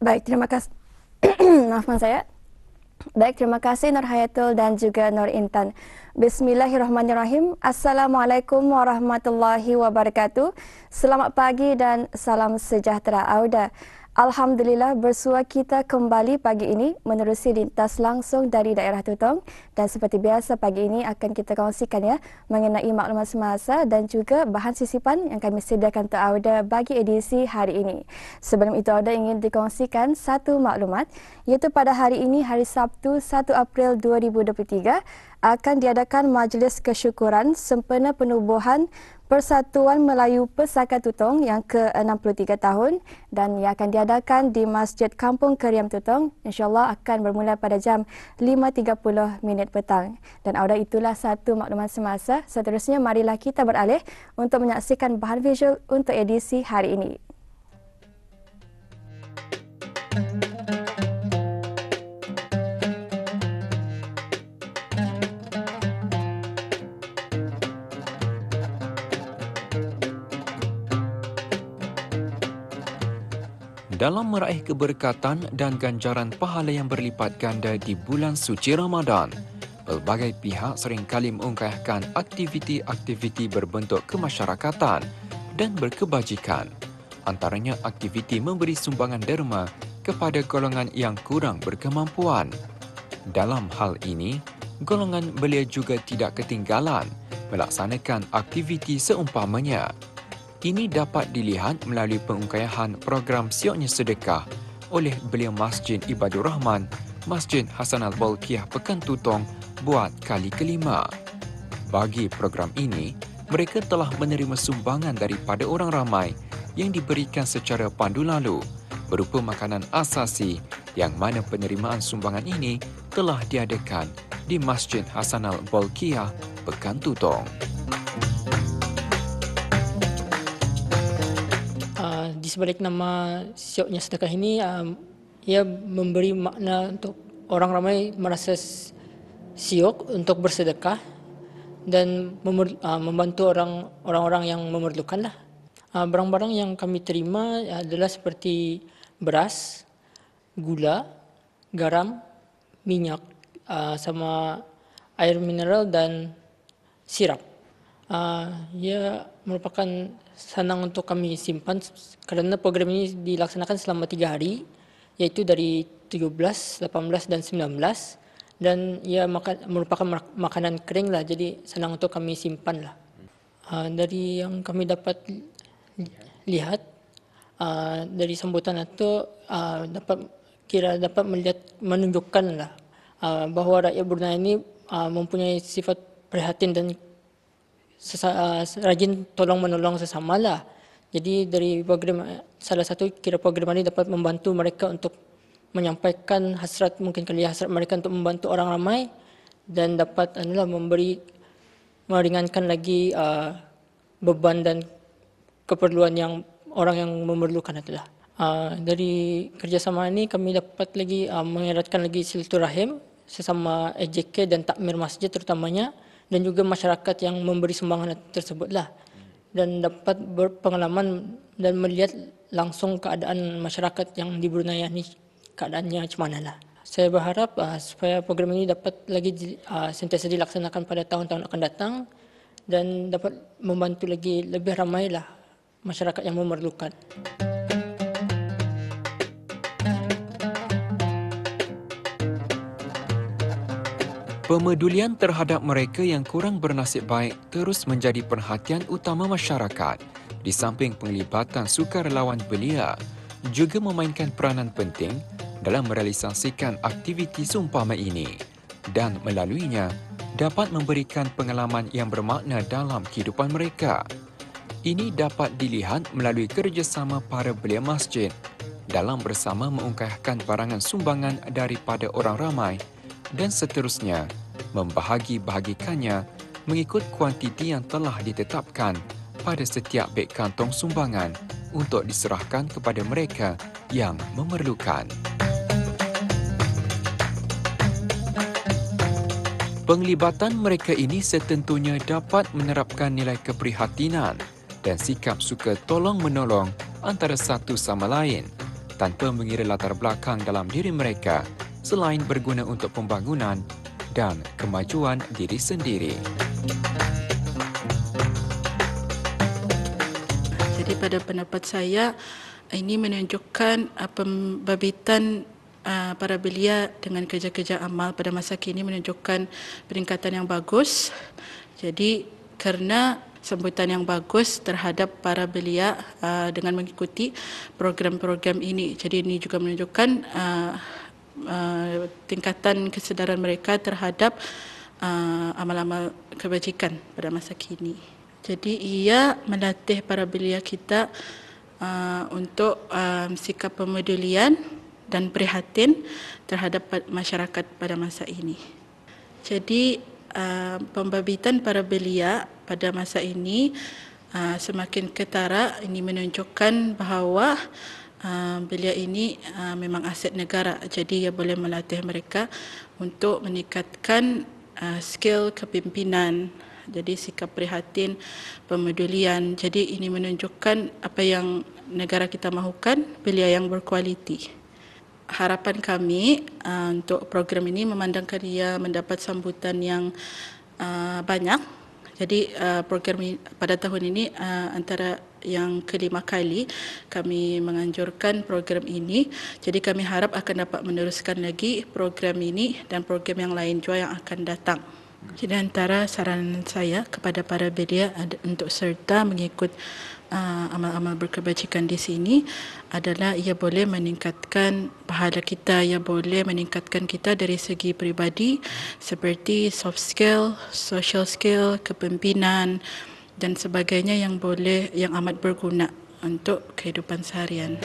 Baik, terima kasih. Maafkan saya. Baik, terima kasih Nur Hayatul dan juga Nur Intan. Bismillahirrahmanirrahim. Assalamualaikum warahmatullahi wabarakatuh. Selamat pagi dan salam sejahtera Auda. Alhamdulillah bersua kita kembali pagi ini menerusi lintas langsung dari daerah Tutong, dan seperti biasa pagi ini akan kita kongsikan ya mengenai maklumat semasa dan juga bahan sisipan yang kami sediakan untuk Auda bagi edisi hari ini. Sebelum itu Auda ingin dikongsikan satu maklumat, iaitu pada hari ini hari Sabtu 1 April 2023 akan diadakan majlis kesyukuran sempena penubuhan Persatuan Melayu Pesaka Tutong yang ke-63 tahun, dan ia akan diadakan di Masjid Kampung Keriam Tutong. InsyaAllah akan bermula pada jam 5.30 petang. Dan Auda, itulah satu maklumat semasa. Seterusnya marilah kita beralih untuk menyaksikan bahan visual untuk edisi hari ini. Dalam meraih keberkatan dan ganjaran pahala yang berlipat ganda di bulan suci Ramadan, pelbagai pihak seringkali mengungkapkan aktiviti-aktiviti berbentuk kemasyarakatan dan berkebajikan. Antaranya aktiviti memberi sumbangan derma kepada golongan yang kurang berkemampuan. Dalam hal ini, golongan belia juga tidak ketinggalan melaksanakan aktiviti seumpamanya. Ini dapat dilihat melalui pengungkaian program Sioknya Sedekah oleh Belia Masjid Ibadur Rahman, Masjid Hasan Al-Bolkiah Pekan Tutong buat kali kelima. Bagi program ini, mereka telah menerima sumbangan daripada orang ramai yang diberikan secara pandu lalu berupa makanan asasi, yang mana penerimaan sumbangan ini telah diadakan di Masjid Hasan Al-Bolkiah Pekan Tutong. Di sebalik nama Sioknya Sedekah ini, ia memberi makna untuk orang ramai merasa siok untuk bersedekah dan membantu orang-orang yang memerlukan lah. Barang-barang yang kami terima adalah seperti beras, gula, garam, minyak, sama air mineral dan sirap. Ia merupakan senang untuk kami simpan kerana program ini dilaksanakan selama 3 hari, iaitu dari 17, 18 dan 19, dan ia merupakan makanan kering lah, jadi senang untuk kami simpan lah. Dari yang kami dapat lihat dari sambutan itu, dapat melihat, menunjukkan lah bahawa rakyat Brunei ini mempunyai sifat prihatin dan rajin tolong menolong sesama lah. Jadi dari program, salah satu program ini dapat membantu mereka untuk menyampaikan hasrat, mungkin kali hasrat mereka untuk membantu orang ramai, dan dapat meringankan lagi beban dan keperluan yang orang yang memerlukan itulah. Dari kerjasama ini kami dapat lagi mengeratkan lagi silaturahim sesama AJK dan takmir masjid terutamanya, dan juga masyarakat yang memberi sumbangan tersebutlah, dan dapat berpengalaman dan melihat langsung keadaan masyarakat yang di Brunei ini, keadaannya macam mana lah. Saya berharap supaya program ini dapat lagi sentiasa dilaksanakan pada tahun-tahun akan datang, dan dapat membantu lagi lebih ramai lah masyarakat yang memerlukan. Pemedulian terhadap mereka yang kurang bernasib baik terus menjadi perhatian utama masyarakat. Di samping penglibatan sukarelawan belia, juga memainkan peranan penting dalam merealisasikan aktiviti seumpama ini, dan melaluinya dapat memberikan pengalaman yang bermakna dalam kehidupan mereka. Ini dapat dilihat melalui kerjasama para belia masjid dalam bersama mengungkapkan barangan sumbangan daripada orang ramai, dan seterusnya membahagi-bahagikannya mengikut kuantiti yang telah ditetapkan pada setiap beg kantong sumbangan untuk diserahkan kepada mereka yang memerlukan. Penglibatan mereka ini setentunya dapat menerapkan nilai keprihatinan dan sikap suka tolong-menolong antara satu sama lain, tanpa mengira latar belakang dalam diri mereka selain berguna untuk pembangunan dan kemajuan diri sendiri. Jadi pada pendapat saya, ini menunjukkan pembabitan para belia dengan kerja-kerja amal pada masa kini menunjukkan peningkatan yang bagus. Jadi kerana sambutan yang bagus terhadap para belia dengan mengikuti program-program ini. Jadi ini juga menunjukkan tingkatan kesedaran mereka terhadap amal-amal kebajikan pada masa kini. Jadi ia melatih para belia kita untuk sikap pemedulian dan prihatin terhadap masyarakat pada masa ini. Jadi pembabitan para belia pada masa ini semakin ketara. Ini menunjukkan bahawa belia ini memang aset negara. Jadi ia boleh melatih mereka untuk meningkatkan skill kepimpinan. Jadi sikap prihatin, pemedulian. Jadi ini menunjukkan apa yang negara kita mahukan, belia yang berkualiti. Harapan kami untuk program ini memandangkan ia mendapat sambutan yang banyak. Jadi program ini, pada tahun ini antara yang kelima kali kami menganjurkan program ini. Jadi kami harap akan dapat meneruskan lagi program ini dan program yang lain juga yang akan datang. Jadi antara saranan saya kepada para belia untuk serta mengikut amal-amal berkebajikan di sini adalah ia boleh meningkatkan pahala kita, ia boleh meningkatkan kita dari segi peribadi seperti soft skill, social skill, kepimpinan dan sebagainya yang amat berguna untuk kehidupan seharian.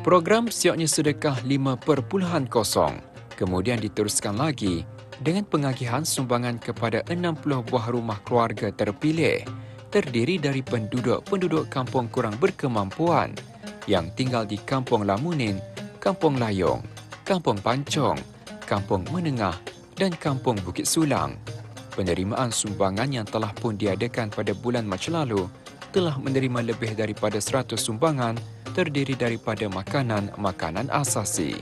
Program Sioknya Sedekah 5.0 kemudian diteruskan lagi dengan pengagihan sumbangan kepada 60 buah rumah keluarga terpilih terdiri dari penduduk-penduduk kampung kurang berkemampuan yang tinggal di Kampung Lamunin, Kampung Layong, Kampung Pancong, Kampung Menengah dan Kampung Bukit Sulang. Penerimaan sumbangan yang telah pun diadakan pada bulan Mac lalu telah menerima lebih daripada 100 sumbangan terdiri daripada makanan-makanan asasi.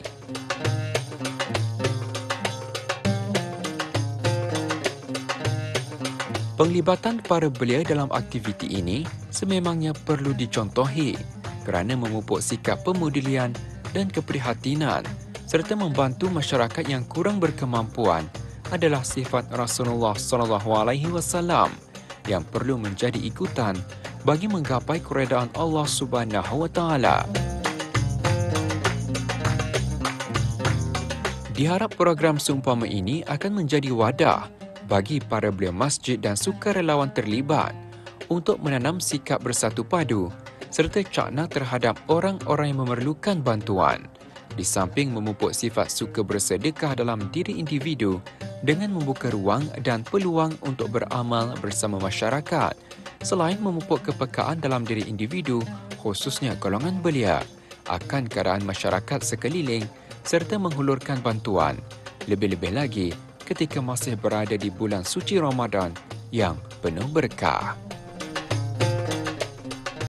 Penglibatan para belia dalam aktiviti ini sememangnya perlu dicontohi kerana memupuk sikap pemedulian dan keprihatinan serta membantu masyarakat yang kurang berkemampuan adalah sifat Rasulullah SAW yang perlu menjadi ikutan bagi menggapai keredaan Allah Subhanahu wa Taala. Diharap program seumpama ini akan menjadi wadah bagi para belia masjid dan sukarelawan terlibat untuk menanam sikap bersatu padu serta cakna terhadap orang-orang yang memerlukan bantuan, di samping memupuk sifat suka bersedekah dalam diri individu dengan membuka ruang dan peluang untuk beramal bersama masyarakat, selain memupuk kepekaan dalam diri individu, khususnya golongan belia, akan keadaan masyarakat sekeliling serta menghulurkan bantuan, lebih-lebih lagi ketika masih berada di bulan suci Ramadan yang penuh berkah.